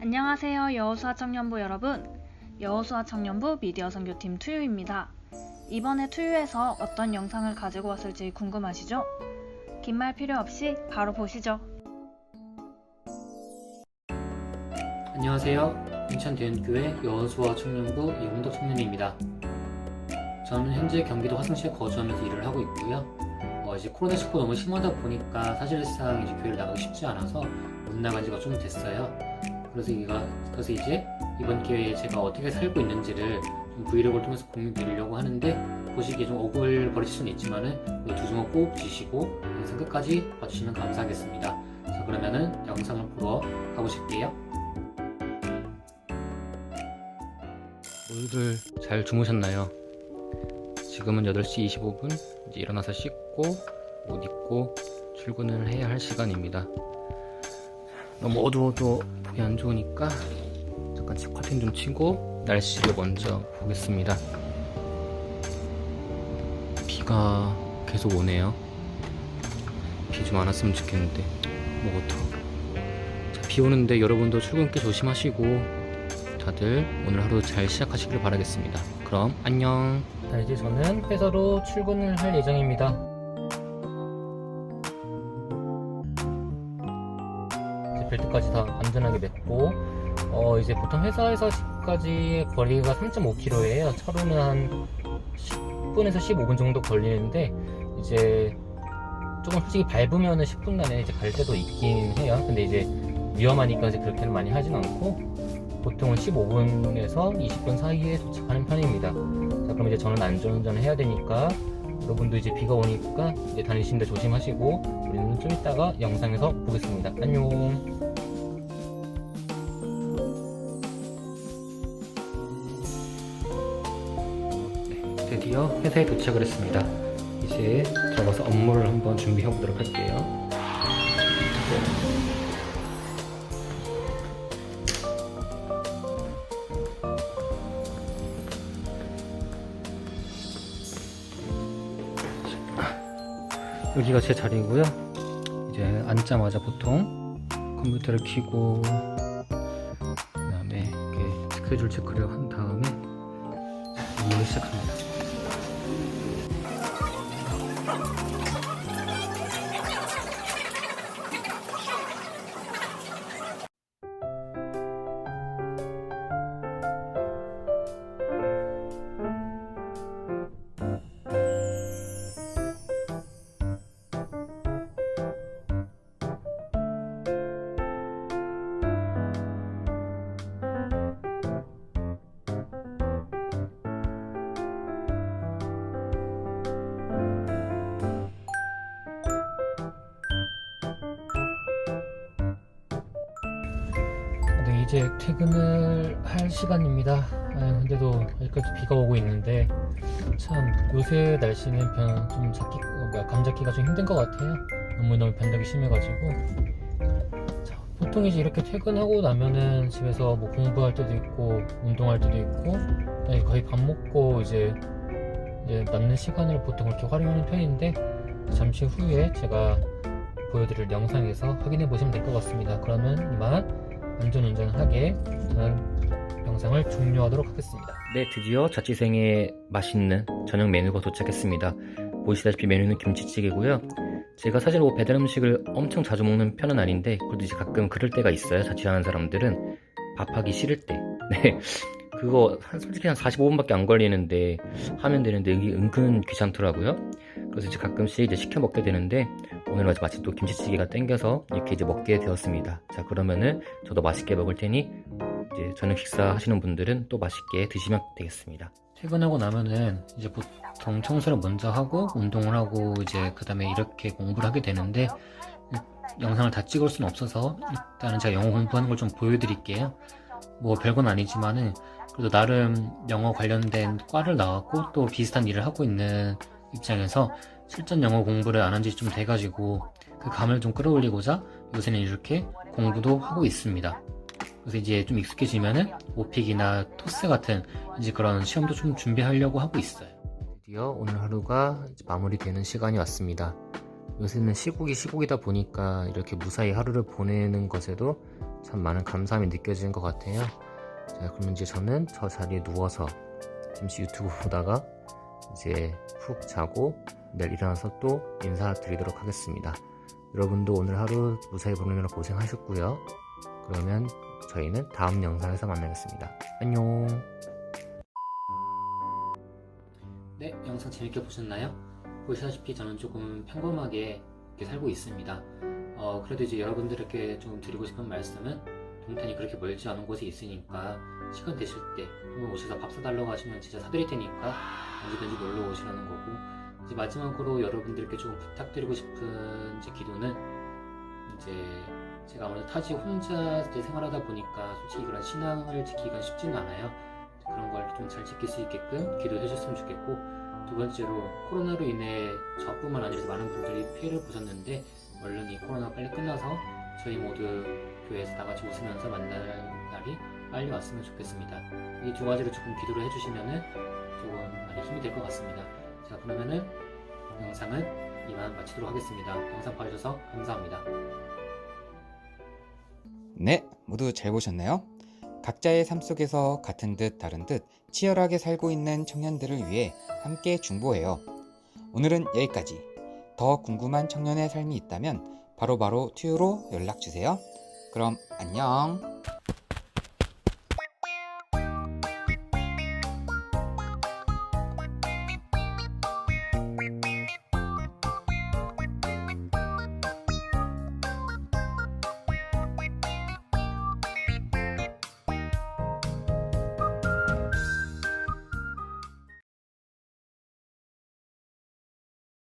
안녕하세요. 여호수아 청년부 여러분. 여호수아 청년부 미디어 선교팀 투유입니다. 이번에 투유에서 어떤 영상을 가지고 왔을지 궁금하시죠? 긴 말 필요 없이 바로 보시죠. 안녕하세요. 인천대연교회 여호수아 청년부 이홍덕 청년입니다. 저는 현재 경기도 화성시에 거주하면서 일을 하고 있고요. 이제 코로나19 너무 심하다 보니까 사실상 이제 교회를 나가기 쉽지 않아서 못 나간 지가 좀 됐어요. 그래서 이제 이번 기회에 제가 어떻게 살고 있는지를 좀 브이로그를 통해서 공유드리려고 하는데, 보시기에 좀 오글거리실 수는 있지만은 두 주먹 꼭 쥐시고 영상 끝까지 봐주시면 감사하겠습니다. 자, 그러면은 영상을 보러 가보실게요. 모두들 잘 주무셨나요? 지금은 8시 25분, 이제 일어나서 씻고 옷 입고 출근을 해야 할 시간입니다. 너무 어두워도 보기 안 좋으니까 잠깐 커튼 좀 치고 날씨를 먼저 보겠습니다. 비가 계속 오네요. 비 좀 안 왔으면 좋겠는데 비 오는데 여러분도 출근길 조심하시고 다들 오늘 하루 잘 시작하시길 바라겠습니다. 그럼 안녕. 자, 이제 저는 회사로 출근을 할 예정입니다. 이제 벨트까지 다 안전하게 맸고, 이제 보통 회사에서 집까지의 거리가 3.5km예요. 차로는 한 10분에서 15분 정도 걸리는데, 이제 조금 솔직히 밟으면 10분 안에 이제 갈 때도 있긴 해요. 근데 이제 위험하니까 이제 그렇게는 많이 하진 않고, 보통은 15분에서 20분 사이에 도착하는 편입니다. 자, 그럼 이제 저는 안전운전을 해야 되니까 여러분도 이제 비가 오니까 이제 다니시는데 조심하시고, 우리는 좀 이따가 영상에서 보겠습니다. 안녕. 네, 드디어 회사에 도착을 했습니다. 이제 들어가서 업무를 한번 준비해 보도록 할게요. 여기가 제 자리고요. 이제 앉자마자 보통 컴퓨터를 켜고 그다음에 이렇게 스케줄 체크를 한 다음에 업무를 시작합니다. 네, 이제 퇴근을 할 시간입니다. 근데도 아직까지 비가 오고 있는데 참 요새 날씨는 좀 감 잡기가 좀 힘든 것 같아요. 너무 변덕이 심해가지고. 자, 보통 이제 이렇게 퇴근하고 나면은 집에서 뭐 공부할 때도 있고 운동할 때도 있고, 거의 밥 먹고 이제 남는 시간을 보통 그렇게 활용하는 편인데, 잠시 후에 제가 보여드릴 영상에서 확인해 보시면 될 것 같습니다. 그러면 이만 안전운전하게 저는 영상을 종료하도록 하겠습니다. 네, 드디어 자취생의 맛있는 저녁 메뉴가 도착했습니다. 보시다시피 메뉴는 김치찌개고요. 제가 사실 배달 음식을 엄청 자주 먹는 편은 아닌데, 그래도 이제 가끔 그럴 때가 있어요. 자취하는 사람들은 밥하기 싫을 때. 네, 그거 솔직히 한 45분밖에 안 걸리는데 하면 되는데 이게 은근 귀찮더라고요. 그래서 이제 가끔씩 이제 시켜 먹게 되는데, 오늘 마침 또 김치찌개가 땡겨서 이렇게 이제 먹게 되었습니다. 자, 그러면은 저도 맛있게 먹을 테니 이제 저녁 식사 하시는 분들은 또 맛있게 드시면 되겠습니다. 퇴근하고 나면은 이제 보통 청소를 먼저 하고 운동을 하고 이제 그 다음에 이렇게 공부를 하게 되는데, 영상을 다 찍을 수는 없어서 일단은 제가 영어 공부하는 걸 좀 보여드릴게요. 뭐 별건 아니지만은 그래도 나름 영어 관련된 과를 나왔고 또 비슷한 일을 하고 있는 입장에서 실전 영어 공부를 안 한 지 좀 돼가지고 그 감을 좀 끌어올리고자 요새는 이렇게 공부도 하고 있습니다. 그래서 이제 좀 익숙해지면은 오픽이나 토스 같은 이제 그런 시험도 좀 준비하려고 하고 있어요. 드디어 오늘 하루가 마무리되는 시간이 왔습니다. 요새는 시국이다 보니까 이렇게 무사히 하루를 보내는 것에도 참 많은 감사함이 느껴지는 것 같아요. 자, 그러면 이제 저는 저 자리에 누워서 잠시 유튜브 보다가 이제 푹 자고 내일 일어나서 또 인사드리도록 하겠습니다. 여러분도 오늘 하루 무사히 보내느라 고생하셨고요. 그러면 저희는 다음 영상에서 만나겠습니다. 안녕. 네, 영상 재밌게 보셨나요? 보시다시피 저는 조금 평범하게 이렇게 살고 있습니다. 그래도 이제 여러분들에게 좀 드리고 싶은 말씀은 동탄이 그렇게 멀지 않은 곳에 있으니까 시간 되실 때 한번 오셔서 밥 사달라고 하시면 진짜 사드릴 테니까 언제든지 놀러 오시라는 거고, 이제 마지막으로 여러분들께 조금 부탁드리고 싶은 이제 기도는, 이제 제가 아무래도 타지 혼자 이제 생활하다 보니까 솔직히 그런 신앙을 지키기가 쉽지는 않아요. 그런 걸 좀 잘 지킬 수 있게끔 기도해 주셨으면 좋겠고, 두 번째로 코로나로 인해 저뿐만 아니라 많은 분들이 피해를 보셨는데 얼른 이 코로나가 빨리 끝나서 저희 모두 교회에서 다 같이 웃으면서 만날 날이 빨리 왔으면 좋겠습니다. 이 두 가지로 조금 기도를 해주시면은 조금 많이 힘이 될 것 같습니다. 자, 그러면은 영상은 이만 마치도록 하겠습니다. 영상 봐주셔서 감사합니다. 네, 모두 잘 보셨나요? 각자의 삶 속에서 같은 듯 다른 듯 치열하게 살고 있는 청년들을 위해 함께 중보해요. 오늘은 여기까지. 더 궁금한 청년의 삶이 있다면 바로바로 투유로 연락주세요. 그럼 안녕.